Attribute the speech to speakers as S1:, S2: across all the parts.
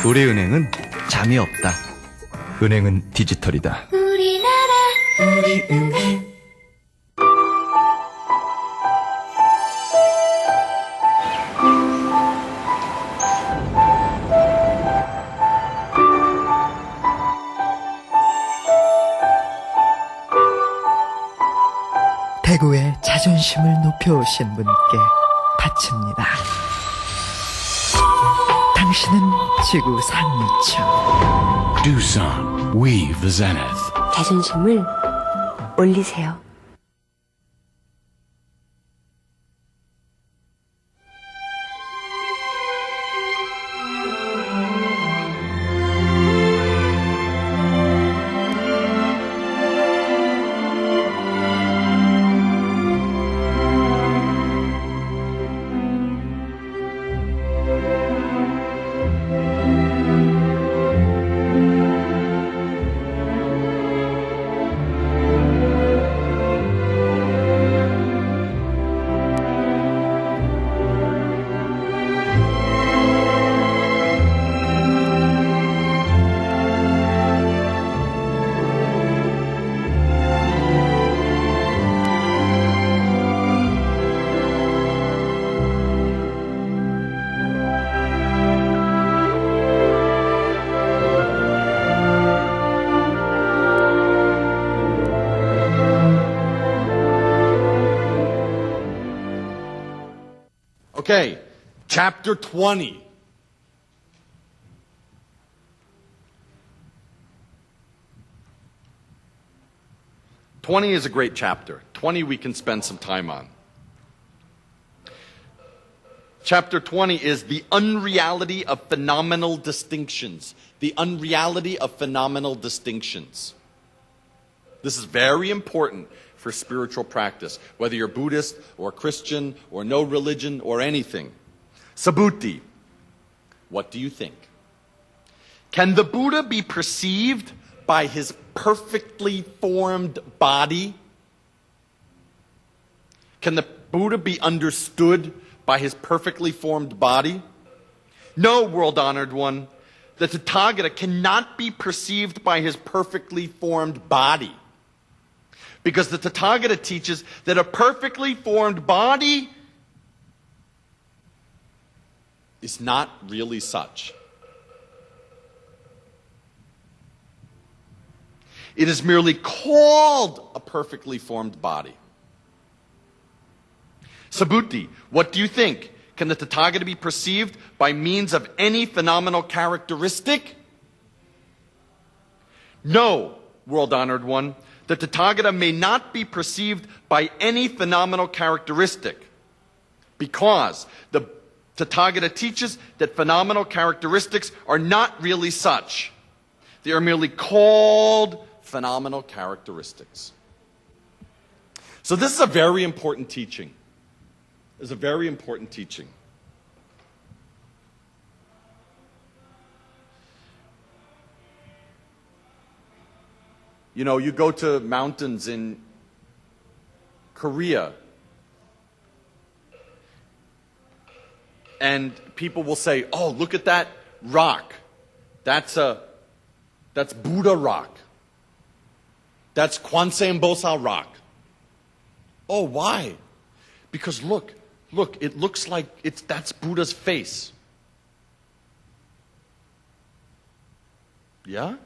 S1: 우리 은행은 잠이 없다.
S2: 은행은 디지털이다.
S3: 우리나라 우리은행.
S4: 대구의 자존심을 높여오신 분께 바칩니다. 당신은 지구 상류층.
S5: Doosan, weave zenith.
S3: 자존심을 올리세요.
S6: Okay, chapter 20. '20 is a great chapter. 20 we can spend some time on. Chapter 20 is the unreality of phenomenal distinctions. The unreality of phenomenal distinctions. This is very important for spiritual practice, whether you're Buddhist or Christian or no religion or anything. Subhuti, what do you think? Can the Buddha be perceived by his perfectly formed body? Can the Buddha be understood by his perfectly formed body? No, world-honored one. The Tathagata cannot be perceived by his perfectly formed body. Because the Tathagata teaches that a perfectly formed body is not really such. It is merely called a perfectly formed body. Subhuti, what do you think? Can the Tathagata be perceived by means of any phenomenal characteristic? No, world-honored one. The Tathagata may not be perceived by any phenomenal characteristic because the Tathagata teaches that phenomenal characteristics are not really such. They are merely called phenomenal characteristics. So this is a very important teaching. It's a very important teaching. You know, you go to mountains in Korea, and people will say, "Oh, look at that rock. That's Buddha rock. That's Kwanseum Bosal rock." Oh, why? Because look, it looks like that's Buddha's face. Yeah?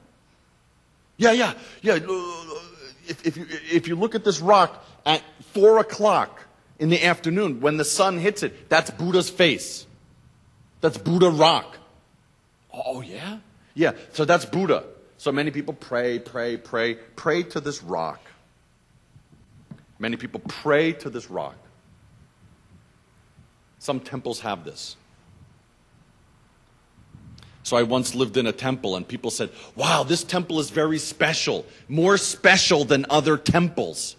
S6: Yeah. If you look at this rock at 4 o'clock in the afternoon, when the sun hits it, that's Buddha's face. That's Buddha rock. Oh, yeah? Yeah, so that's Buddha. So many people pray to this rock. Many people pray to this rock. Some temples have this. So I once lived in a temple and people said, "Wow, this temple is very special, more special than other temples."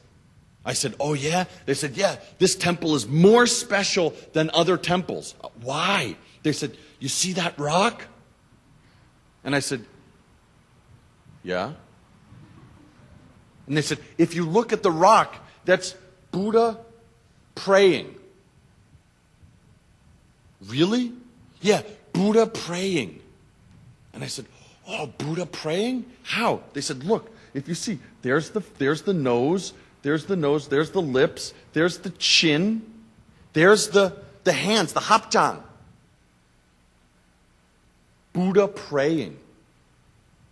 S6: I said, "Oh yeah?" They said, "Yeah, this temple is more special than other temples." Why? They said, "You see that rock?" And I said, "Yeah." And they said, "If you look at the rock, that's Buddha praying." Really? Yeah, Buddha praying. And I said, oh, Buddha praying? How? They said, look, if you see, there's the nose, there's the lips, there's the chin, there's the hands, the hapjang. Buddha praying.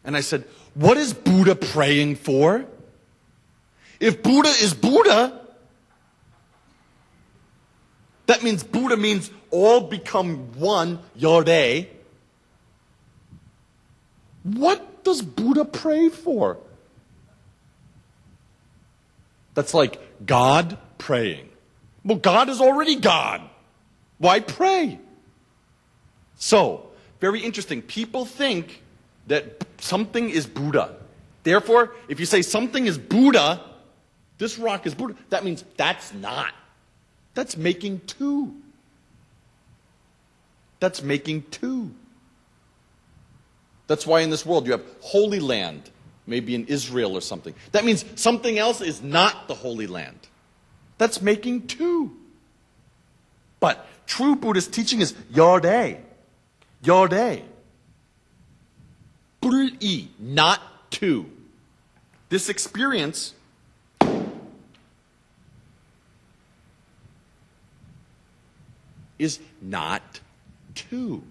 S6: And I said, what is Buddha praying for? If Buddha is Buddha, that means Buddha means all become one, yore. What does Buddha pray for? That's like God praying. Well, God is already God. Why pray? So, very interesting. People think that something is Buddha. Therefore, if you say something is Buddha, this rock is Buddha, that means that's not. That's making two. That's making two. That's why in this world you have Holy Land, maybe in Israel or something. That means something else is not the Holy Land. That's making two. But true Buddhist teaching is yore. Yore. 불이, not two. This experience is not two.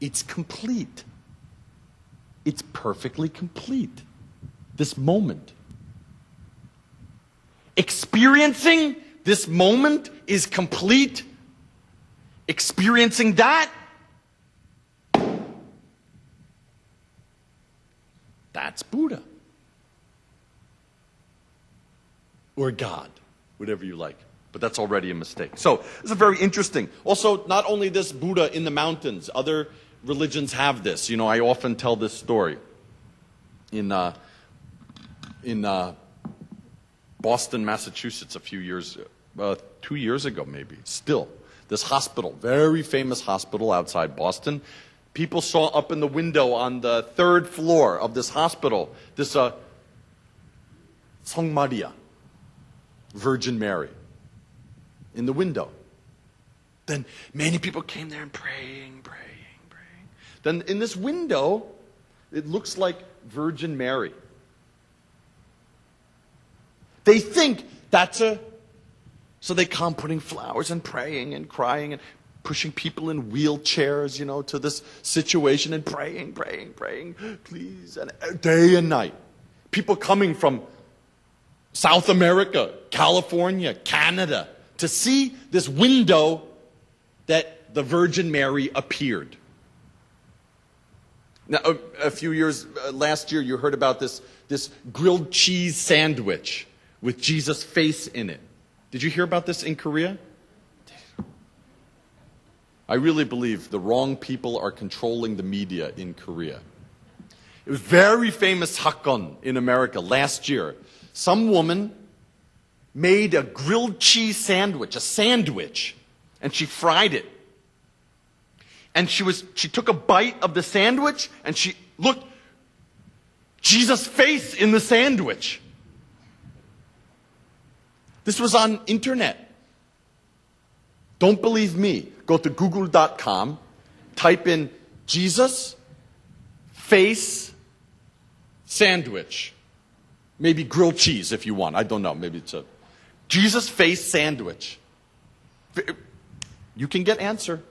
S6: It's complete. It's perfectly complete. This moment. Experiencing this moment is complete. Experiencing that, that's Buddha. Or God, whatever you like. But that's already a mistake. So, this is very interesting. Also, not only this Buddha in the mountains, other religions have this. You know, I often tell this story. In Boston, Massachusetts, 2 years ago maybe, still, this hospital, very famous hospital outside Boston, people saw up in the window on the 3rd floor of this hospital, this Song Maria, Virgin Mary, in the window. Then many people came there and praying. Then in this window, it looks like Virgin Mary. They think that's so they come putting flowers and praying and crying and pushing people in wheelchairs, to this situation and praying, please, and day and night. People coming from South America, California, Canada, to see this window that the Virgin Mary appeared. Now, a few years, last year, you heard about this grilled cheese sandwich with Jesus' face in it. Did you hear about this in Korea? I really believe the wrong people are controlling the media in Korea. It was very famous hakon in America last year. Some woman made a grilled cheese sandwich, and she fried it. And she took a bite of the sandwich, and she looked Jesus' face in the sandwich. This was on internet. Don't believe me. Go to google.com, type in Jesus face sandwich. Maybe grilled cheese if you want. I don't know. Maybe it's a Jesus face sandwich. You can get answer.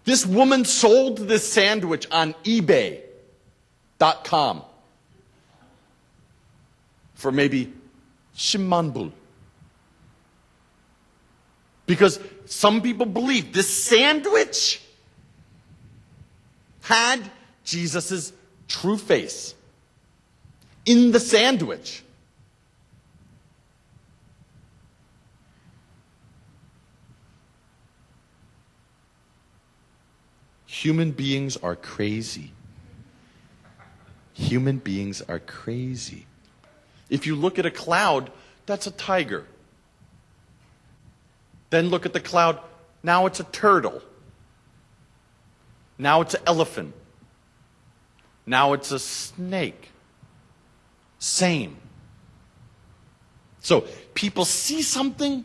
S6: This woman sold this sandwich on eBay.com for maybe 10만 불. Because some people believe this sandwich had Jesus' true face in the sandwich. Human beings are crazy. Human beings are crazy. If you look at a cloud, that's a tiger. Then look at the cloud. Now it's a turtle. Now it's an elephant. Now it's a snake. Same. So people see something,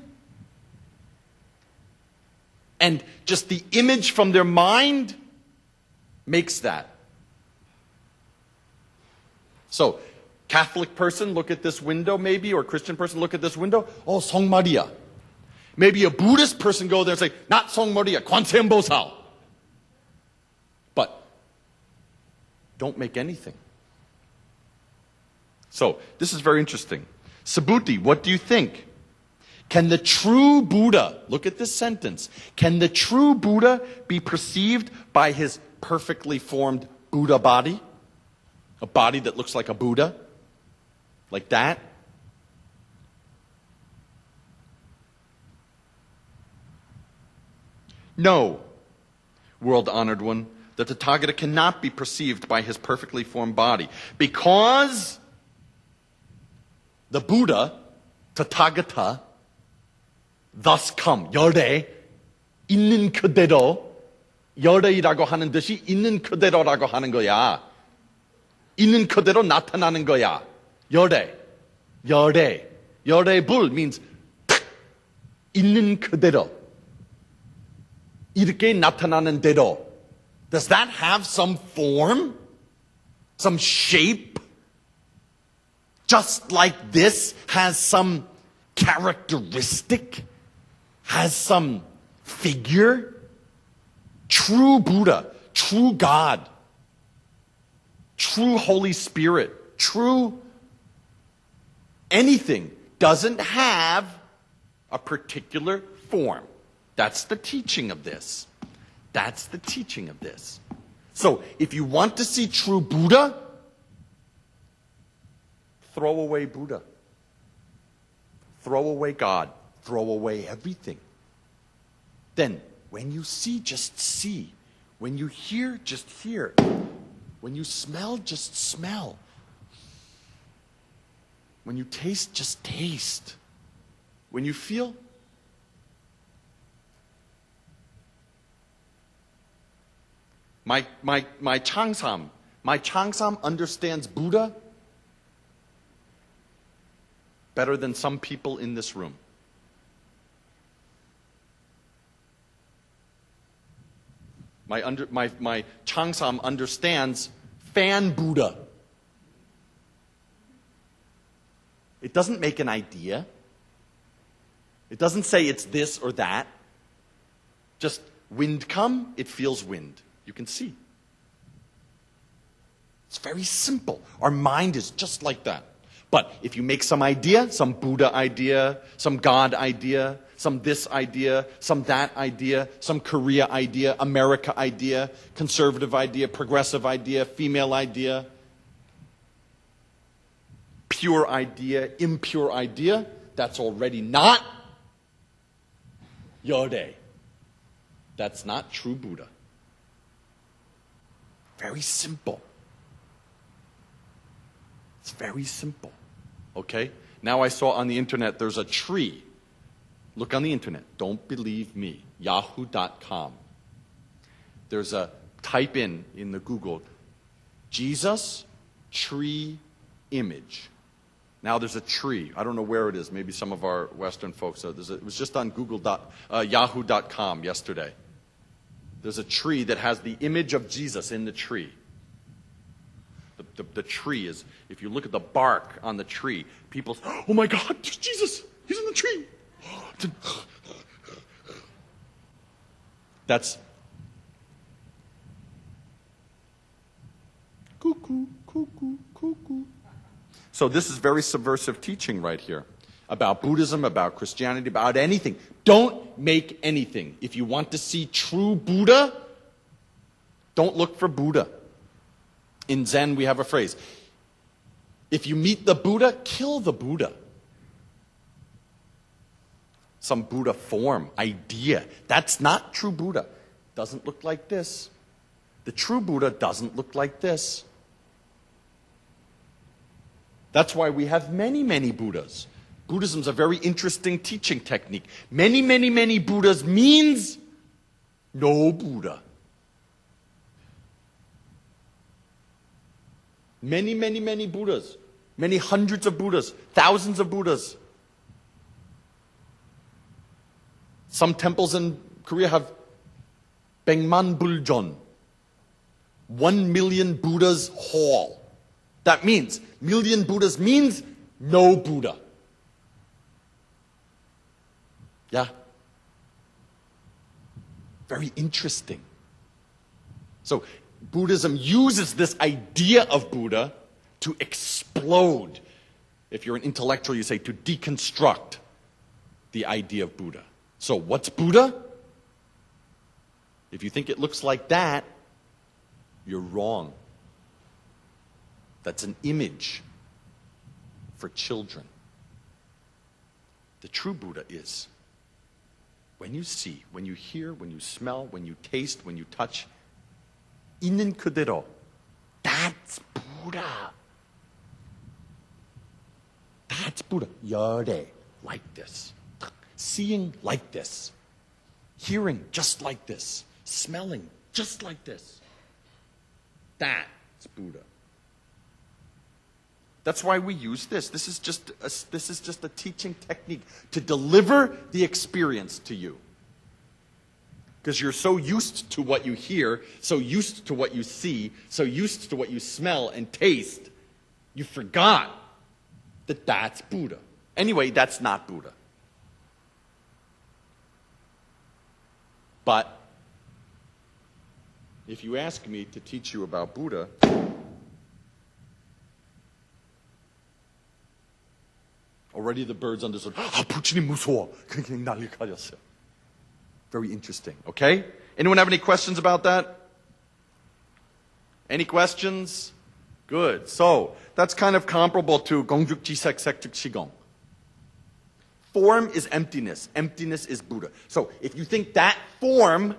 S6: and just the image from their mind makes that. So, Catholic person, look at this window maybe, or Christian person, look at this window. Oh, Song Maria. Maybe a Buddhist person go there and say, not Song Maria, Kwanseum-bosal. But don't make anything. So, this is very interesting. Subhuti, what do you think? Can the true Buddha, look at this sentence, can the true Buddha be perceived by his perfectly formed Buddha body? A body that looks like a Buddha? Like that? No, world-honored one, the Tathagata cannot be perceived by his perfectly formed body because the Buddha, Tathagata, thus come, 열애, 있는 그대로, 열애이라고 하는 듯이 있는 그대로라고 하는 거야. 있는 그대로 나타나는 거야. 열애, 열애, 열애불 means 있는 그대로. 이렇게 나타나는 대로. Does that have some form? Some shape? Just like this has some characteristic? Has some figure? True Buddha, true God, true Holy Spirit, true anything doesn't have a particular form. That's the teaching of this. That's the teaching of this. So, if you want to see true Buddha, throw away Buddha. Throw away God. Throw away everything. Then, when you see, just see. When you hear, just hear. When you smell, just smell. When you taste, just taste. When you feel, my Changsam understands Buddha better than some people in this room. My Changsam understands fan Buddha. It doesn't make an idea. It doesn't say it's this or that. Just wind come, it feels wind. You can see. It's very simple. Our mind is just like that. But if you make some idea, some Buddha idea, some God idea, some this idea, some that idea, some Korea idea, America idea, conservative idea, progressive idea, female idea, pure idea, impure idea, that's already not Yode. That's not true Buddha. Very simple. It's very simple. Okay? Now I saw on the internet there's a tree. Look on the internet. Don't believe me. Yahoo.com. There's a type in the Google, Jesus tree image. Now there's a tree. I don't know where it is. Maybe some of our Western folks. It was just on Yahoo.com yesterday. There's a tree that has the image of Jesus in the tree. The tree is, if you look at the bark on the tree, people say, oh my God, there's Jesus. He's in the tree. That's cuckoo, cuckoo, cuckoo. So this is very subversive teaching right here about Buddhism, about Christianity, about anything. Don't make anything. If you want to see true Buddha, don't look for Buddha. In Zen, we have a phrase. If you meet the Buddha, kill the Buddha. Some Buddha form, idea. That's not true Buddha. Doesn't look like this. The true Buddha doesn't look like this. That's why we have many, many Buddhas. Buddhism is a very interesting teaching technique. Many, many, many Buddhas means no Buddha. Many, many, many Buddhas. Many hundreds of Buddhas. Thousands of Buddhas. Some temples in Korea have Baekman Buljeon. 1 million Buddhas hall. That means, million Buddhas means no Buddha. Yeah? Very interesting. So, Buddhism uses this idea of Buddha to explode. If you're an intellectual, you say to deconstruct the idea of Buddha. So, what's Buddha? If you think it looks like that, you're wrong. That's an image for children. The true Buddha is when you see, when you hear, when you smell, when you taste, when you touch, 있는 그대로. That's Buddha. That's Buddha. 열애, like this. Seeing like this. Hearing just like this. Smelling just like this. That's Buddha. That's why we use this. This is just a teaching technique to deliver the experience to you. Because you're so used to what you hear, so used to what you see, so used to what you smell and taste, you forgot that that's Buddha. Anyway, that's not Buddha. But if you ask me to teach you about Buddha, already the birds understood. 부처님 무서워. 그냥 난리 가졌어요. Very interesting. Okay? Anyone have any questions about that? Any questions? Good. So, that's kind of comparable to 공죽지색 색특시공. Form is emptiness. Emptiness is Buddha. So, if you think that form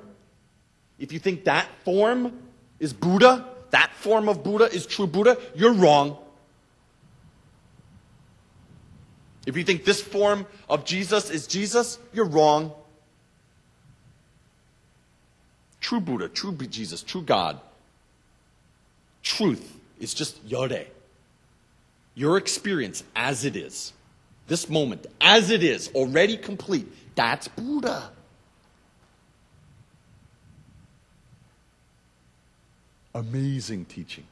S6: is Buddha, that form of Buddha is true Buddha, you're wrong. If you think this form of Jesus is Jesus, you're wrong. True Buddha, true Jesus, true God. Truth is just 열애. Your experience as it is. This moment, as it is, already complete. That's Buddha. Amazing teaching.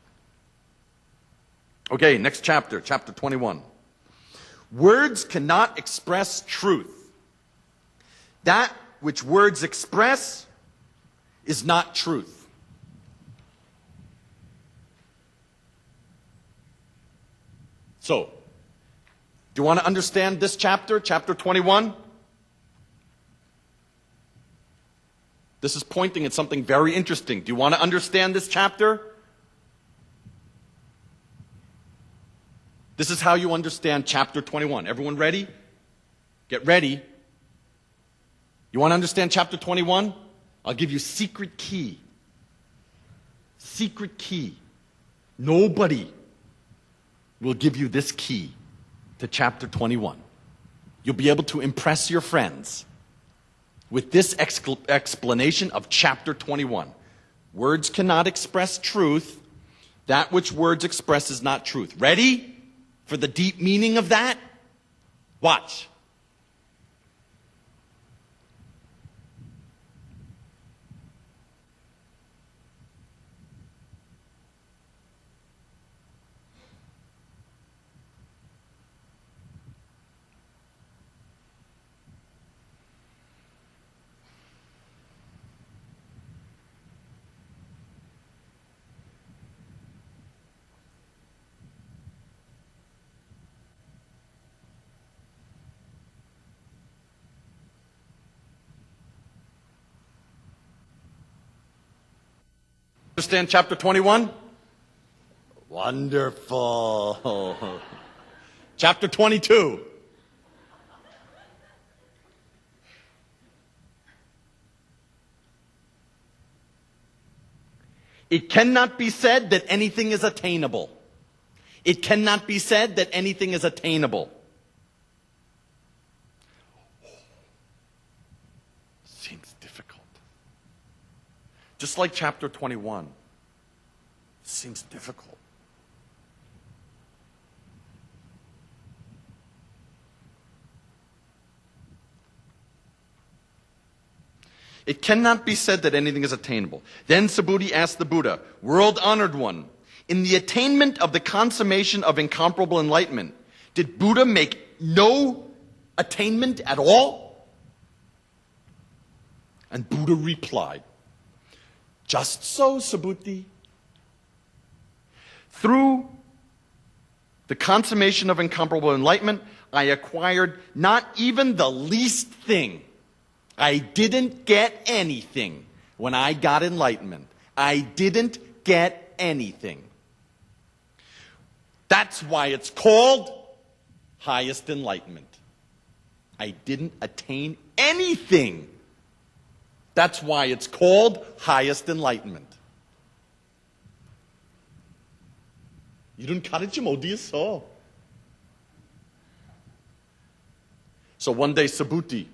S6: Okay, next chapter, chapter 21. Words cannot express truth. That which words express is not truth. So, do you want to understand this chapter, chapter 21? This is pointing at something very interesting. Do you want to understand this chapter? This is how you understand chapter 21. Everyone ready? Get ready. You want to understand chapter 21? I'll give you secret key. Secret key. Nobody will give you this key to chapter 21. You'll be able to impress your friends with this explanation of chapter 21. Words cannot express truth. That which words express is not truth. Ready for the deep meaning of that? Watch. Understand chapter 21? Wonderful. Chapter 22. It cannot be said that anything is attainable. It cannot be said that anything is attainable. Seems difficult. Just like chapter 21. Seems difficult. It cannot be said that anything is attainable. Then Subhuti asked the Buddha, world-honored one, in the attainment of the consummation of incomparable enlightenment, did Buddha make no attainment at all? And Buddha replied, just so, Subhuti. Through the consummation of incomparable enlightenment, I acquired not even the least thing. I didn't get anything when I got enlightenment. I didn't get anything. That's why it's called highest enlightenment. I didn't attain anything. That's why it's called highest enlightenment. 이런 가르침 어디 있어? So one day Subhuti,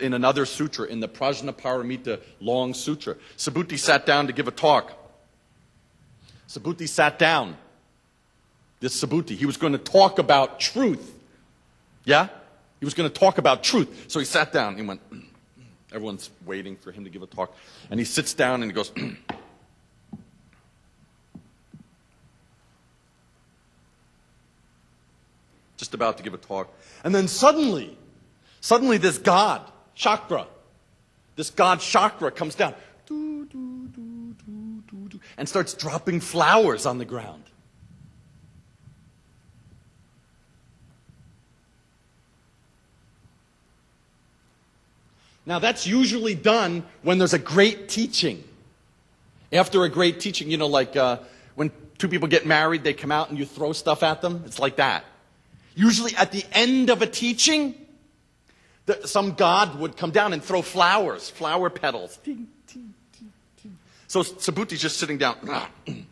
S6: in another sutra, in the Prajnaparamita long sutra, Subhuti sat down to give a talk. Subhuti sat down. This Subhuti, he was going to talk about truth. Yeah? He was going to talk about truth. So he sat down. He went, everyone's waiting for him to give a talk. And he sits down and he goes, just about to give a talk. And then suddenly this god, Chakra, comes down and starts dropping flowers on the ground. Now that's usually done when there's a great teaching. After a great teaching, like when two people get married, they come out and you throw stuff at them. It's like that. Usually at the end of a teaching, some god would come down and throw flowers, flower petals. Ting, ting, ting, ting. So Subhuti's just sitting down. Okay.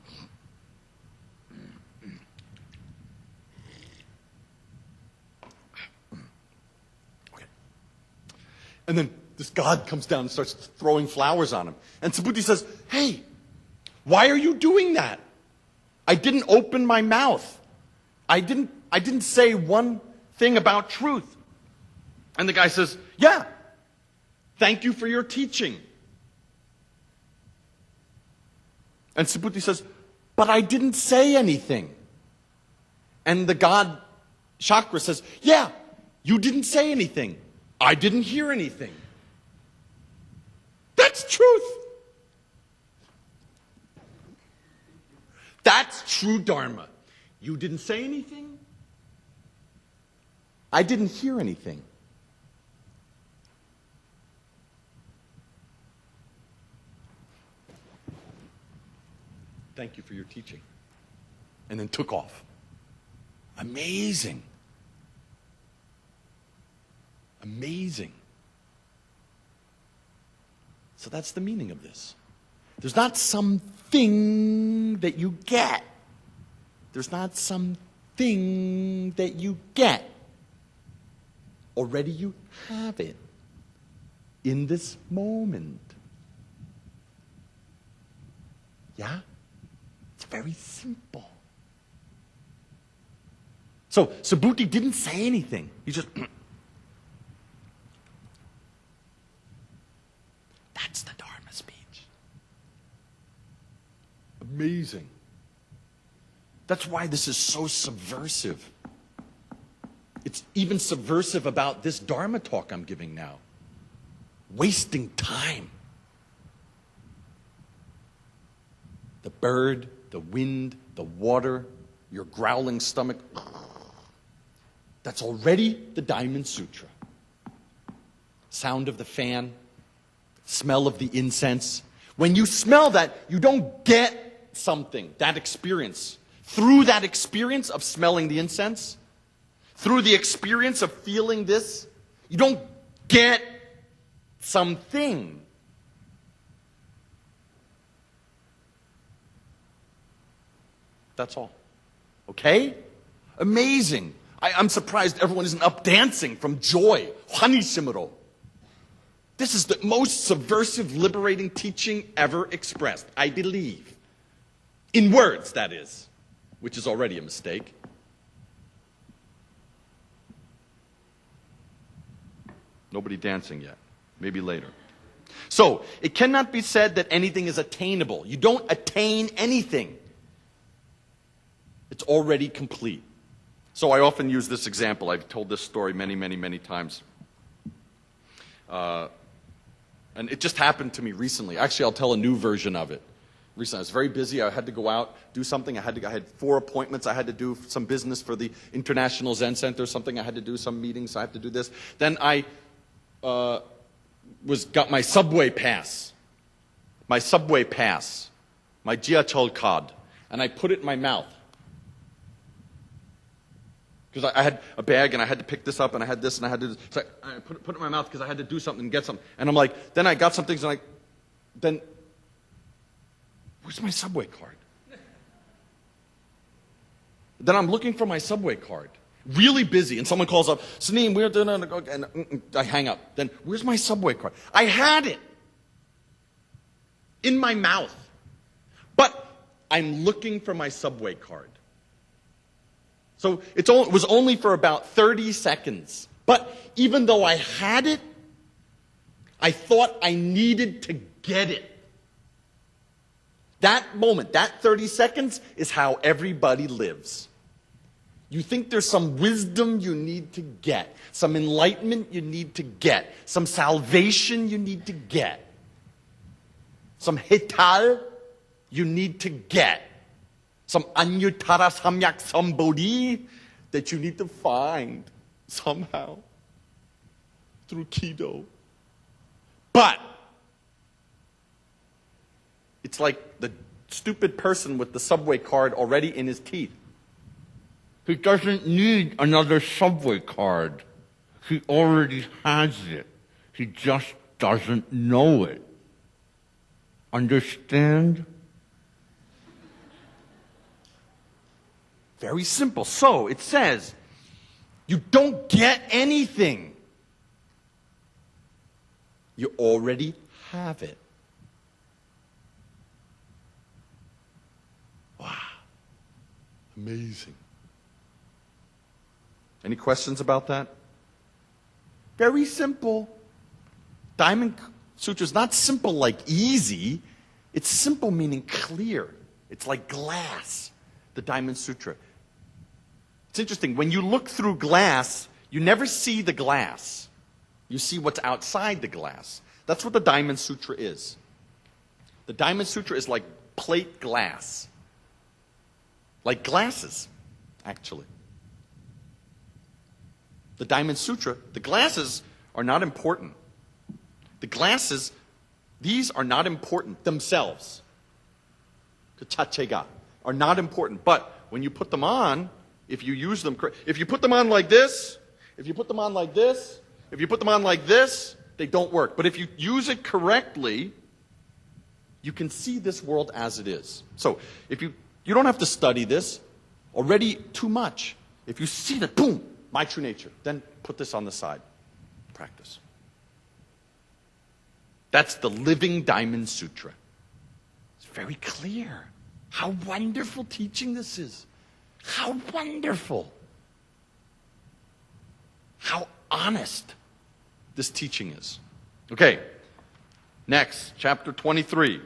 S6: And then this god comes down and starts throwing flowers on him. And Subhuti says, hey, why are you doing that? I didn't open my mouth. I didn't say one thing about truth. And the guy says, yeah, thank you for your teaching. And Subhuti says, but I didn't say anything. And the god Chakra says, yeah, you didn't say anything. I didn't hear anything. That's truth. That's true Dharma. You didn't say anything. I didn't hear anything. Thank you for your teaching. And then took off. Amazing. Amazing. So that's the meaning of this. There's not something that you get. There's not something that you get. Already you have it in this moment. Yeah? It's very simple. So Subhuti didn't say anything. He just... That's the Dharma speech. Amazing. That's why this is so subversive. It's even subversive about this Dharma talk I'm giving now. Wasting time. The bird, the wind, the water, your growling stomach. That's already the Diamond Sutra. Sound of the fan, smell of the incense. When you smell that, you don't get something, that experience. Through that experience of smelling the incense, through the experience of feeling this, you don't get something. That's all. Okay? Amazing. I'm surprised everyone isn't up dancing from joy. Hanisimuro. This is the most subversive, liberating teaching ever expressed, I believe. In words, that is, which is already a mistake. Nobody dancing yet. Maybe later. So, it cannot be said that anything is attainable. You don't attain anything. It's already complete. So I often use this example. I've told this story many, many, many times. And it just happened to me recently. Actually, I'll tell a new version of it. Recently, I was very busy. I had to go out, do something. I had 4 appointments. I had to do some business for the International Zen Center, something I had to do, some meetings. I have to do this. Then I got my subway pass. My jiachol card. And I put it in my mouth. Because I had a bag and I had to pick this up and I had this and I had to do this. So I put it in my mouth because I had to do something and get something. And I'm like, then I got some things and then, where's my subway card? Then I'm looking for my subway card. Really busy. And someone calls up, Sneem, we're doing it. And I hang up. Then, where's my subway card? I had it in my mouth. But I'm looking for my subway card. So it was only for about 30 seconds. But even though I had it, I thought I needed to get it. That moment, that 30 seconds, is how everybody lives. You think there's some wisdom you need to get, some enlightenment you need to get, some salvation you need to get, some hital you need to get. Some Anyuttara Samyak Sambodhi that you need to find somehow through Kido. But it's like the stupid person with the subway card already in his teeth. He doesn't need another subway card. He already has it. He just doesn't know it. Understand? Very simple. So it says, you don't get anything. You already have it. Wow. Amazing. Any questions about that? Very simple. Diamond Sutra is not simple like easy. It's simple meaning clear. It's like glass, the Diamond Sutra. It's interesting. When you look through glass, you never see the glass. You see what's outside the glass. That's what the Diamond Sutra is. The Diamond Sutra is like plate glass. Like glasses, actually. The Diamond Sutra, the glasses are not important. The glasses, these are not important themselves. The chachega are not important. But when you put them on, if you use them, if you put them on like this, if you put them on like this, if you put them on like this, they don't work. But if you use it correctly, you can see this world as it is. So if you don't have to study this already too much. If you see that, boom, my true nature, then put this on the side. Practice. That's the Living Diamond Sutra. It's very clear. How wonderful teaching this is. How wonderful. How honest this teaching is. Okay, next, chapter 23.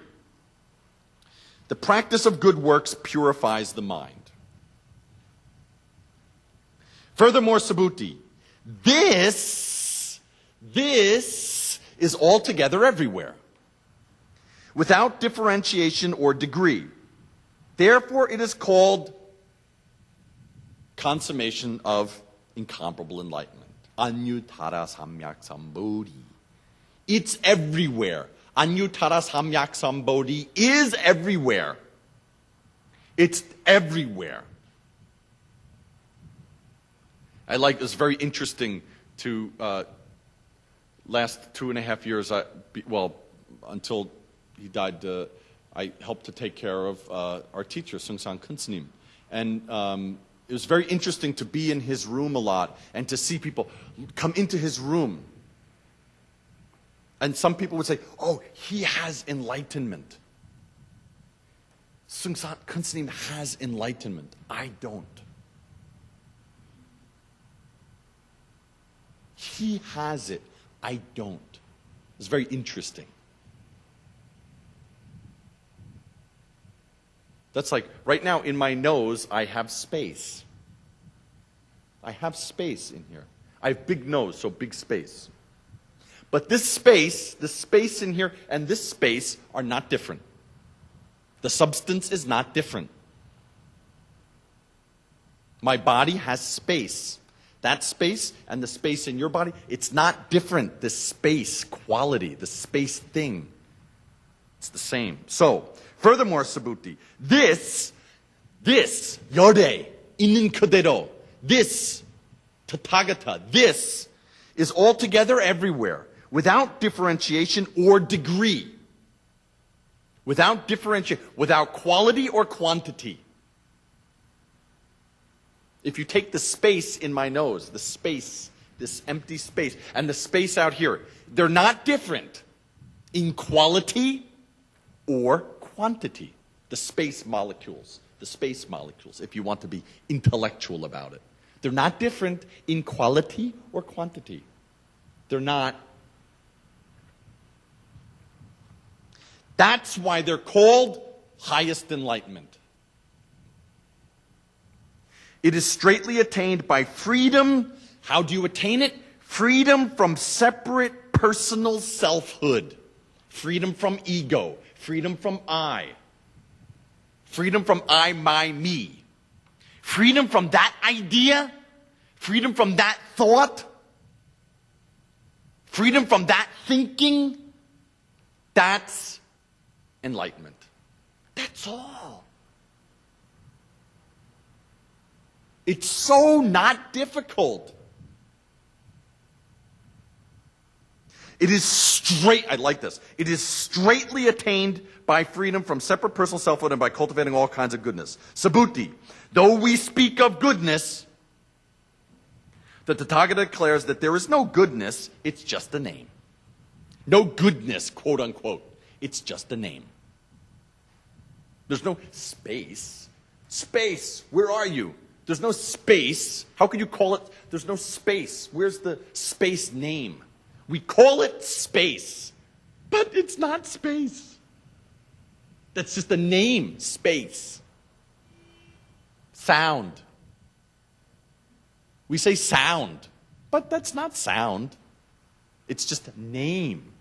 S6: The practice of good works purifies the mind. Furthermore, Subhuti, this is altogether everywhere, without differentiation or degree. Therefore, it is called consummation of incomparable enlightenment. Anyuttara Samyak Sambodhi. It's everywhere. Anyuttara Samyak Sambodhi is everywhere. It's everywhere. I like this. Very interesting to last 2.5 years, until he died, I helped to take care of our teacher, 현각s님. And it was very interesting to be in his room a lot and to see people come into his room. And some people would say, oh, he has enlightenment. 현각s님 has enlightenment. I don't. He has it. I don't. It's very interesting. That's like, right now in my nose, I have space. I have space in here. I have big nose, so big space. But this space in here, and this space are not different. The substance is not different. My body has space. That space and the space in your body, it's not different. The space quality, the space thing, it's the same. So, furthermore, Subhuti, this, Yode, 있는 그대로, this, Tathagata, this is altogether everywhere, without differentiation or degree. Without differentiation, without quality or quantity. If you take the space in my nose, the space, this empty space, and the space out here, they're not different in quality or quantity. The space molecules, if you want to be intellectual about it. They're not different in quality or quantity. They're not. That's why they're called highest enlightenment. It is straightly attained by freedom. How do you attain it? Freedom from separate personal selfhood. Freedom from ego. Freedom from I. Freedom from I, my, me. Freedom from that idea. Freedom from that thought. Freedom from that thinking. That's enlightenment. That's all. It's so not difficult. It is I like this. It is straightly attained by freedom from separate personal selfhood and by cultivating all kinds of goodness. Subhuti, though we speak of goodness, the Tathagata declares that there is no goodness, it's just a name. No goodness, quote unquote. It's just a name. There's no space. Space, where are you? There's no space. How could you call it? There's no space. Where's the space name? We call it space, but it's not space. That's just a name, space. Sound. We say sound, but that's not sound. It's just a name.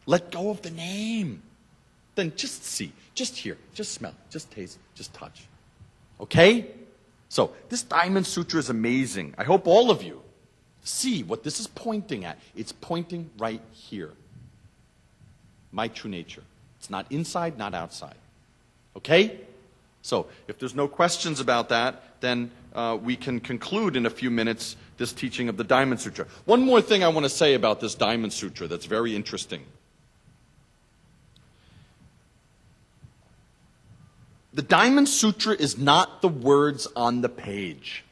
S6: Let go of the name. Then just see, just hear, just smell, just taste, just touch. Okay? So, this Diamond Sutra is amazing. I hope all of you see what this is pointing at. It's pointing right here. My true nature. It's not inside, not outside. Okay? So, if there's no questions about that, then we can conclude in a few minutes this teaching of the Diamond Sutra. One more thing I want to say about this Diamond Sutra that's very interesting. The Diamond Sutra is not the words on the page.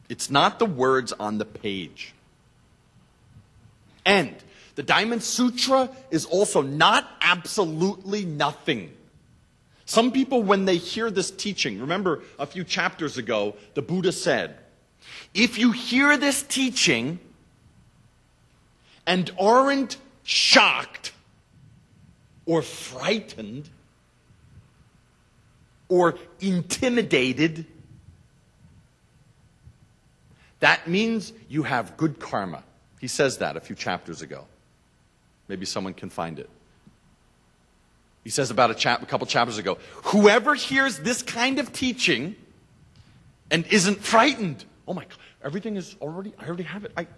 S6: It's not the words on the page. And the Diamond Sutra is also not absolutely nothing. Some people, when they hear this teaching, remember a few chapters ago, the Buddha said, if you hear this teaching and aren't shocked or frightened or intimidated, that means you have good karma. He says that a few chapters ago. Maybe someone can find it. He says about a couple chapters ago, whoever hears this kind of teaching and isn't frightened, oh my God, everything is I already have it.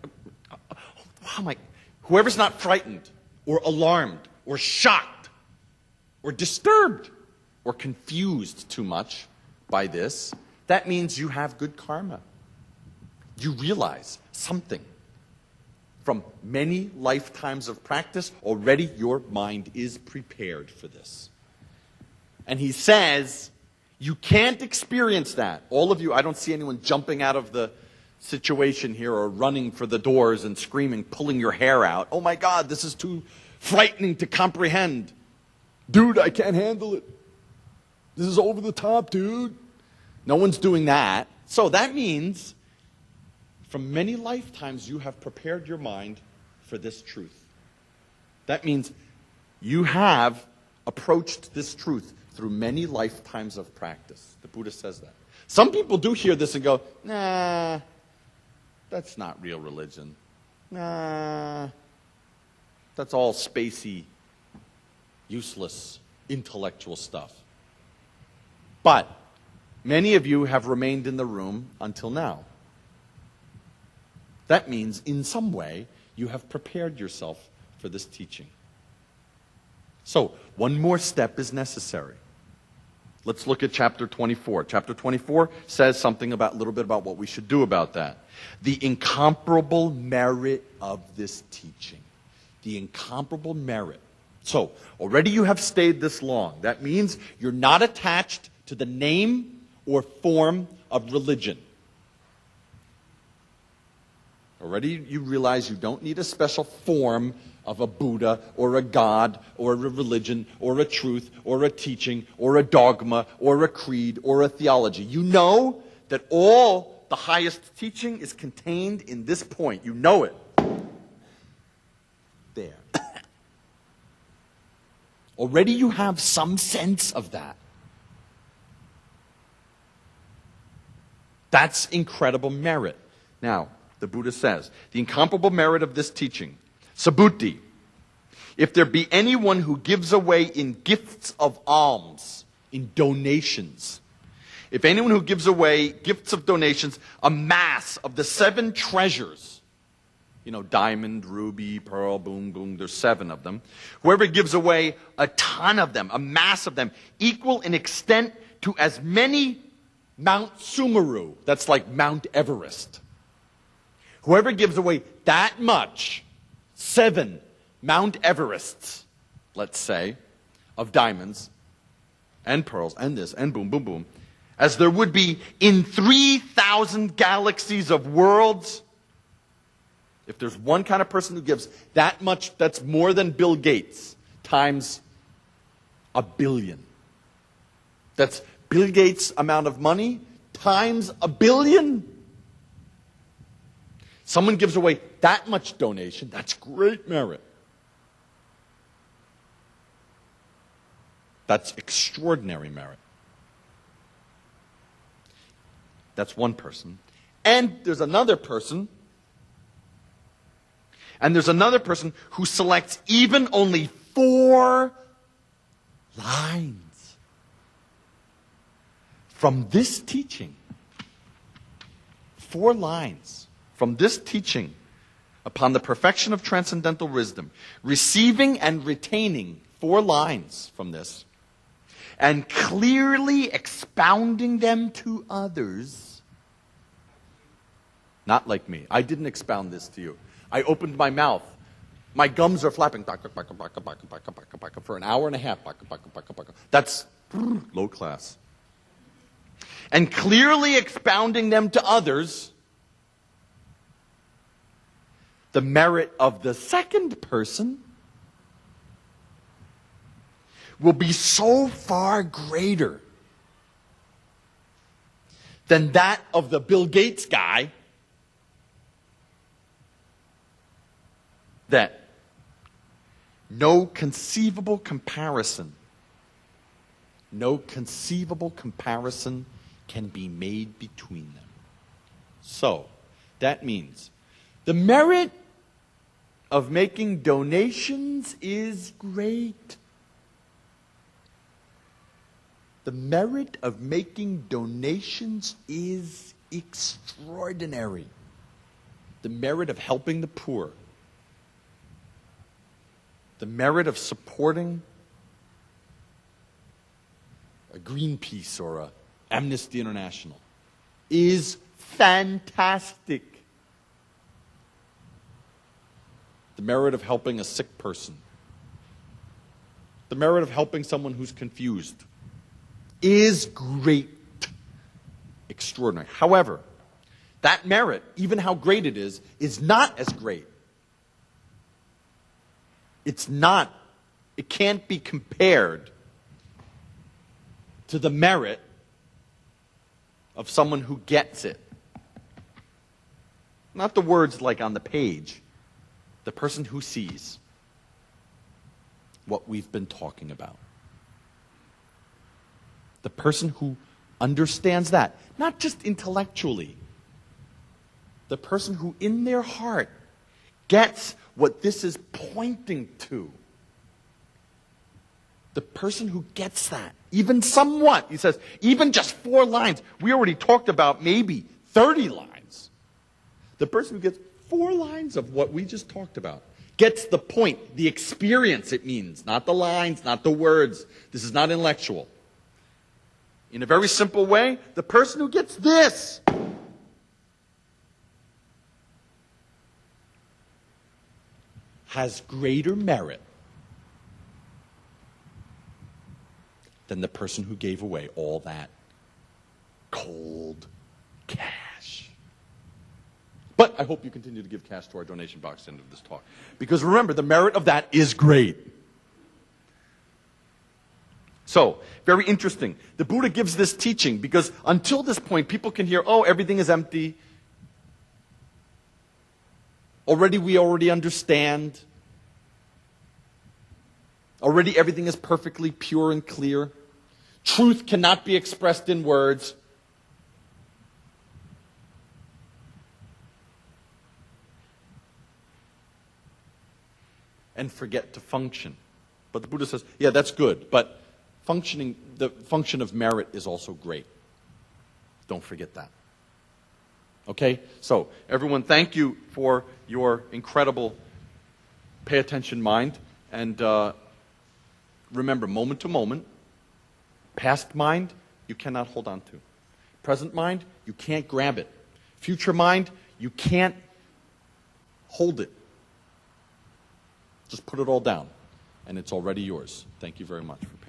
S6: Whoever's not frightened or alarmed or shocked or disturbed or confused too much by this, that means you have good karma. You realize something. From many lifetimes of practice, already your mind is prepared for this. And he says, you can't experience that. All of you, I don't see anyone jumping out of the situation here or running for the doors and screaming, pulling your hair out. Oh my God, this is too frightening to comprehend. Dude, I can't handle it. This is over the top, dude. No one's doing that. So that means from many lifetimes you have prepared your mind for this truth. That means you have approached this truth through many lifetimes of practice. The Buddha says that. Some people do hear this and go, nah, that's not real religion. Nah, that's all spacey, useless, intellectual stuff. But many of you have remained in the room until now. That means, in some way, you have prepared yourself for this teaching. So, one more step is necessary. Let's look at chapter 24. Chapter 24 says something a little bit about what we should do about that. The incomparable merit of this teaching. The incomparable merit. So, already you have stayed this long. That means you're not attached to the name or form of religion. Already you realize you don't need a special form of a Buddha or a God or a religion or a truth or a teaching or a dogma or a creed or a theology. You know that all the highest teaching is contained in this point. You know it. There. Already you have some sense of that. That's incredible merit. Now, the Buddha says, the incomparable merit of this teaching, Subhuti, if there be anyone who gives away in gifts of alms, in donations, if anyone who gives away gifts of donations, a mass of the 7 treasures, diamond, ruby, pearl, boom, boom, there's 7 of them. Whoever gives away a ton of them, a mass of them, equal in extent to as many Mount Sumeru, that's like Mount Everest. Whoever gives away that much, 7 Mount Everests, let's say, of diamonds and pearls and this and boom, boom, boom, as there would be in 3,000 galaxies of worlds. If there's one kind of person who gives that much, that's more than Bill Gates times 1 billion. That's Bill Gates' amount of money times 1 billion. Someone gives away that much donation, that's great merit. That's extraordinary merit. That's one person. And there's another person. And there's another person who selects even only 4 lines from this teaching. 4 lines from this teaching upon the perfection of transcendental wisdom, receiving and retaining 4 lines from this, and clearly expounding them to others. Not like me. I didn't expound this to you. I opened my mouth. My gums are flapping for an hour and a half. That's low class. And clearly expounding them to others. The merit of the second person will be so far greater than that of the Bill Gates guy that no conceivable comparison can be made between them. So, that means the merit of making donations is great. The merit of making donations is extraordinary. The merit of helping the poor. The merit of supporting a Greenpeace or a Amnesty International is fantastic. The merit of helping a sick person. The merit of helping someone who's confused is great. Extraordinary. However, that merit, even how great it is not as great. It can't be compared to the merit of someone who gets it. Not the words like on the page, the person who sees. what we've been talking about. The person who understands that, not just intellectually, the person who in their heart gets what this is pointing to. The person who gets that, even somewhat, he says, even just 4 lines. We already talked about maybe 30 lines. The person who gets 4 lines of what we just talked about gets the point, the experience it means, not the lines, not the words. This is not intellectual. In a very simple way, the person who gets this has greater merit than the person who gave away all that cold cash. But I hope you continue to give cash to our donation box at the end of this talk. Because remember, the merit of that is great. So, very interesting. The Buddha gives this teaching because until this point, people can hear, oh, everything is empty. We already understand. Already everything is perfectly pure and clear. Truth cannot be expressed in words. And forget to function. But the Buddha says, yeah, that's good, but the function of merit is also great. Don't forget that. Okay? So, everyone, thank you for your incredible pay attention mind. And remember, moment to moment, past mind, you cannot hold on to. Present mind, you can't grab it. Future mind, you can't hold it. Just put it all down, and it's already yours. Thank you very much for